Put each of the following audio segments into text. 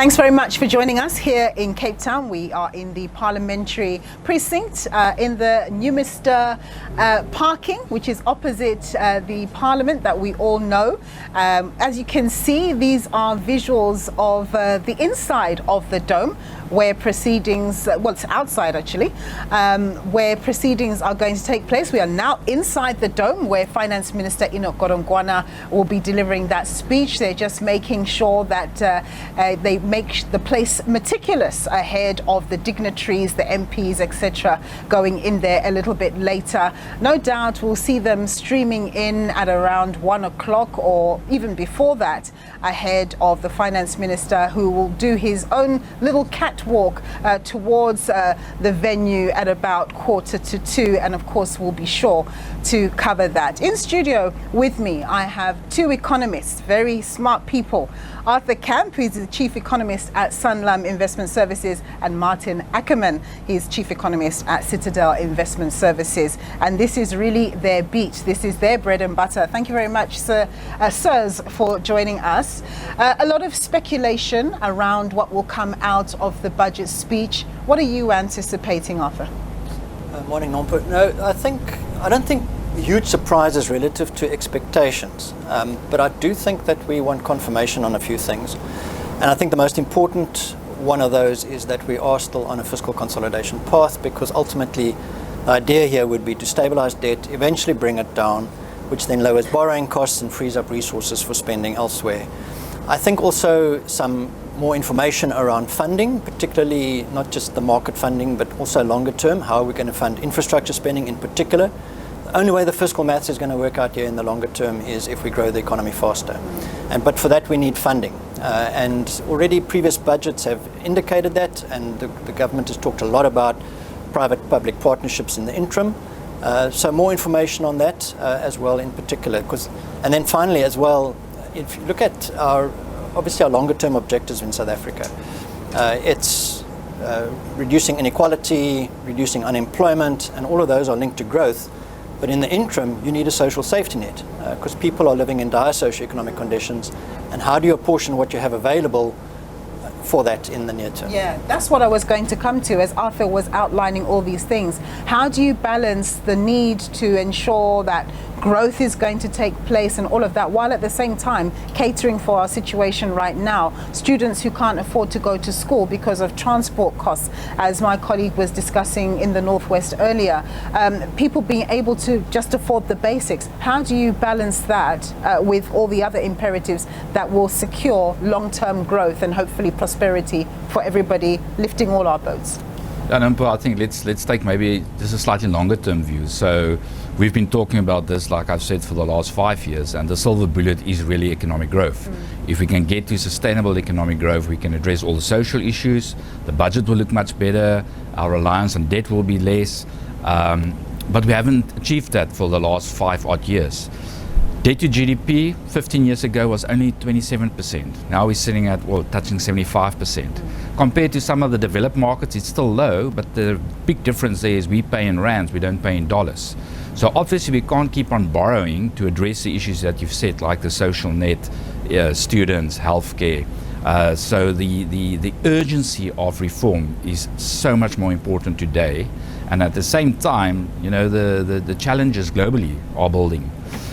Thanks very much for joining us here in Cape Town. We are in the parliamentary precinct in the Newminster parking, which is opposite the parliament that we all know. As you can see, these are visuals of the inside of the dome, where proceedings, well, it's outside actually, where proceedings are going to take place. We are now inside the dome where Finance Minister Enoch Godongwana will be delivering that speech. They're just making sure that they make the place meticulous ahead of the dignitaries, the MPs, etc., going in there a little bit later. No doubt we'll see them streaming in at around 1 o'clock or even before that, ahead of the Finance Minister, who will do his own little catwalk towards the venue at about 1:45, and of course we'll be sure to cover that. In studio with me I have two economists, very smart people. Arthur Camp, who's the Chief Economist at Sanlam Investment Services, and Martin Ackerman, he's Chief Economist at Citadel Investment Services. And this is really their beat. This is their bread and butter. Thank you very much, sirs, for joining us. A lot of speculation around what will come out of the budget speech. What are you anticipating, Arthur? Morning, Nompo. No, I don't think huge surprises relative to expectations, but I do think that we want confirmation on a few things. And I think the most important one of those is that we are still on a fiscal consolidation path, because ultimately the idea here would be to stabilize debt, eventually bring it down, which then lowers borrowing costs and frees up resources for spending elsewhere. I think also some more information around funding, particularly not just the market funding, but also longer term. How are we going to fund infrastructure spending in particular? The only way the fiscal maths is going to work out here in the longer term is if we grow the economy faster. But for that we need funding. And already previous budgets have indicated that, and the government has talked a lot about private-public partnerships in the interim. So more information on that as well in particular. And then finally as well, if you look at obviously our longer-term objectives in South Africa, it's reducing inequality, reducing unemployment, and all of those are linked to growth. But in the interim, you need a social safety net, because people are living in dire socioeconomic conditions. And how do you apportion what you have available for that in the near term? Yeah, that's what I was going to come to as Arthur was outlining all these things. How do you balance the need to ensure that growth is going to take place and all of that, while at the same time catering for our situation right now? Students who can't afford to go to school because of transport costs, as my colleague was discussing in the Northwest earlier, people being able to just afford the basics. How do you balance that with all the other imperatives that will secure long-term growth and hopefully prosperity for everybody, lifting all our boats? I think let's take maybe just a slightly longer term view. So we've been talking about this, like I've said, for the last 5 years, and the silver bullet is really economic growth. If we can get to sustainable economic growth, we can address all the social issues, the budget will look much better, our reliance on debt will be less, but we haven't achieved that for the last 5 odd years. Debt to GDP 15 years ago was only 27%. Now we're sitting at, well, touching 75%. Compared to some of the developed markets, it's still low, but the big difference there is we pay in rands, we don't pay in dollars. So obviously we can't keep on borrowing to address the issues that you've said, like the social net, students, healthcare. So the urgency of reform is so much more important today. And at the same time, you know, the challenges globally are building.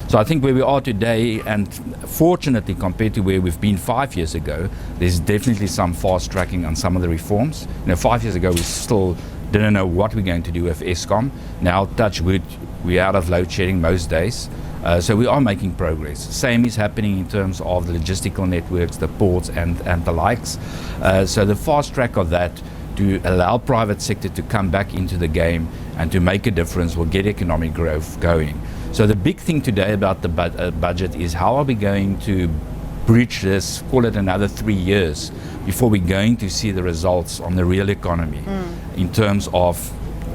So I think where we are today, and fortunately compared to where we've been 5 years ago, there's definitely some fast tracking on some of the reforms. You know, 5 years ago we still didn't know what we're going to do with Eskom. Now, touch wood, we're out of load shedding most days. So we are making progress. Same is happening in terms of the logistical networks, the ports and the likes. So the fast track of that to allow private sector to come back into the game and to make a difference will get economic growth going. So the big thing today about the budget is how are we going to breach this, call it another 3 years, before we're going to see the results on the real economy in terms of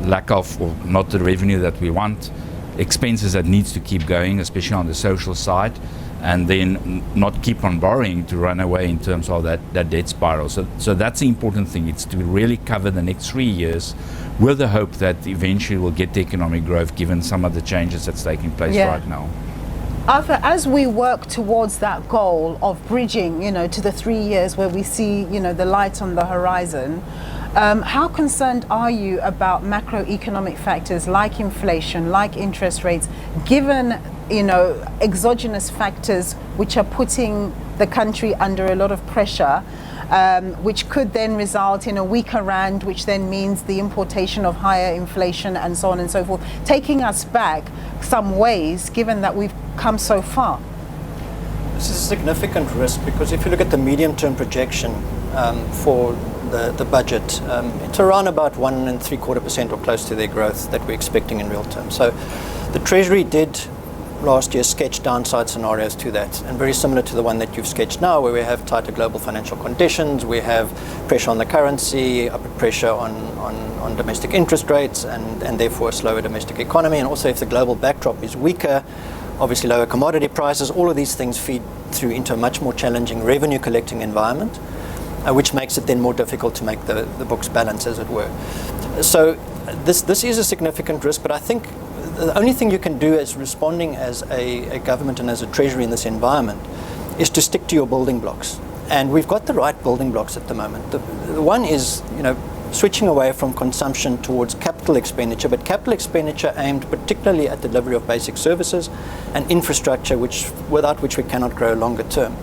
lack of, or not the revenue that we want, expenses that needs to keep going, especially on the social side, and then not keep on borrowing to run away in terms of that debt spiral. So that's the important thing. It's to really cover the next 3 years with the hope that eventually we'll get the economic growth given some of the changes that's taking place right now. Arthur, as we work towards that goal of bridging, to the 3 years where we see, the light on the horizon, how concerned are you about macroeconomic factors like inflation, like interest rates, given, exogenous factors which are putting the country under a lot of pressure, which could then result in a weaker rand, which then means the importation of higher inflation and so on and so forth, taking us back some ways, given that we've come so far? This is a significant risk because if you look at the medium-term projection for the budget, it's around about 1.75% or close to their growth that we're expecting in real terms. So the Treasury did last year sketch downside scenarios to that, and very similar to the one that you've sketched now, where we have tighter global financial conditions, we have pressure on the currency, upward pressure on domestic interest rates, and therefore a slower domestic economy. And also if the global backdrop is weaker, obviously lower commodity prices, all of these things feed through into a much more challenging revenue collecting environment, which makes it then more difficult to make the books balance, as it were. So this is a significant risk, but I think the only thing you can do as responding as a government and as a treasury in this environment is to stick to your building blocks. And we've got the right building blocks at the moment. The one is, switching away from consumption towards capital expenditure, but capital expenditure aimed particularly at the delivery of basic services and infrastructure, without which we cannot grow longer term.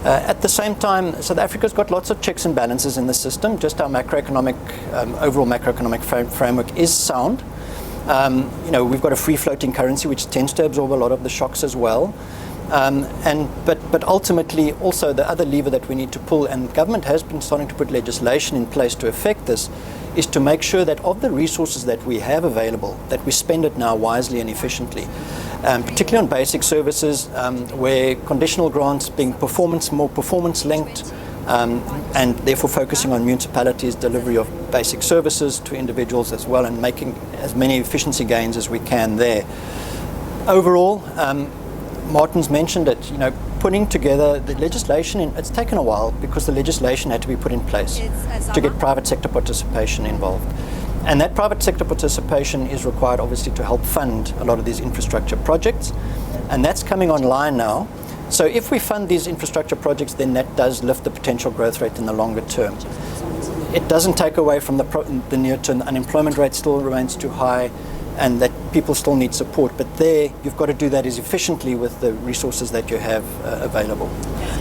At the same time, South Africa's got lots of checks and balances in the system. Just our overall macroeconomic framework is sound. We've got a free floating currency which tends to absorb a lot of the shocks as well. But ultimately also the other lever that we need to pull, and government has been starting to put legislation in place to affect this, is to make sure that of the resources that we have available, that we spend it now wisely and efficiently, particularly on basic services, where conditional grants being more performance linked, and therefore focusing on municipalities' delivery of basic services to individuals as well, and making as many efficiency gains as we can there. Overall, Martin's mentioned it, putting together the legislation, it's taken a while because the legislation had to be put in place to get private sector participation involved. And that private sector participation is required obviously to help fund a lot of these infrastructure projects. And that's coming online now. So if we fund these infrastructure projects, then that does lift the potential growth rate in the longer term. It doesn't take away from the near term. The unemployment rate still remains too high, and that people still need support. But there, you've got to do that as efficiently with the resources that you have available.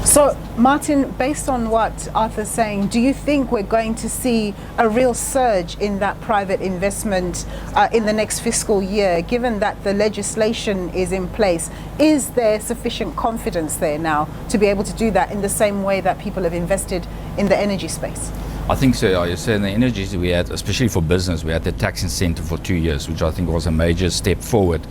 So, Martin, based on what Arthur's saying, do you think we're going to see a real surge in that private investment in the next fiscal year, given that the legislation is in place? Is there sufficient confidence there now to be able to do that in the same way that people have invested in the energy space? I think so. You say in the energies we had, especially for business, we had the tax incentive for 2 years, which I think was a major step forward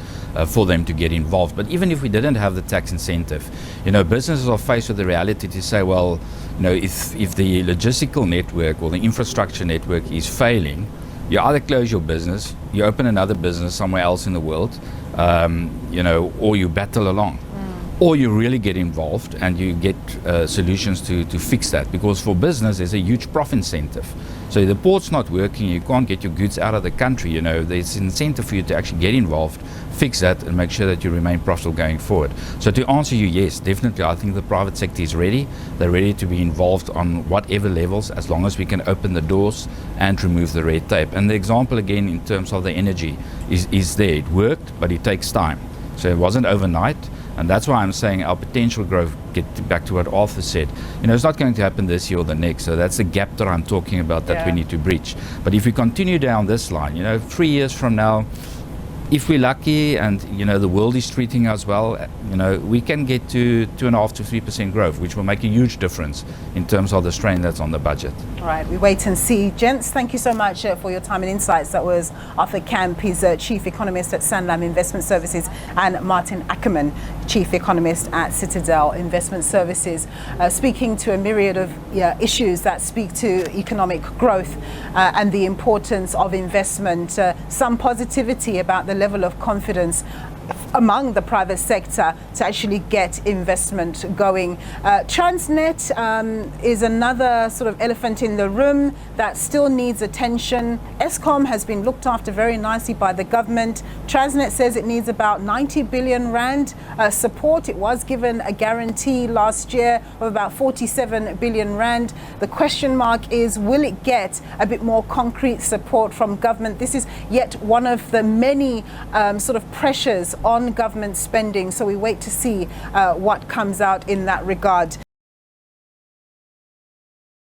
for them to get involved. But even if we didn't have the tax incentive, businesses are faced with the reality to say, well, if the logistical network or the infrastructure network is failing, you either close your business, you open another business somewhere else in the world, or you battle along. Or you really get involved and you get solutions to fix that. Because for business, there's a huge profit incentive. So if the port's not working, you can't get your goods out of the country. There's an incentive for you to actually get involved, fix that, and make sure that you remain profitable going forward. So to answer you, yes, definitely, I think the private sector is ready. They're ready to be involved on whatever levels, as long as we can open the doors and remove the red tape. And the example, again, in terms of the energy, is there. It worked, but it takes time. So it wasn't overnight. And that's why I'm saying our potential growth, get back to what Arthur said, it's not going to happen this year or the next. So that's the gap that I'm talking about that we need to breach. But if we continue down this line, 3 years from now, if we're lucky and the world is treating us well, we can get to 2.5% to 3% growth, which will make a huge difference in terms of the strain that's on the budget. All right, we wait and see. Gents, thank you so much for your time and insights. That was Arthur Camp, he's Chief Economist at Sanlam Investment Services, and Martin Ackerman, Chief Economist at Citadel Investment Services, speaking to a myriad of issues that speak to economic growth and the importance of investment. Some positivity about the level of confidence among the private sector to actually get investment going. Transnet is another sort of elephant in the room that still needs attention. Eskom has been looked after very nicely by the government. Transnet says it needs about 90 billion rand support. It was given a guarantee last year of about 47 billion rand. The question mark is, will it get a bit more concrete support from government? This is yet one of the many sort of pressures on government spending, so we wait to see what comes out in that regard.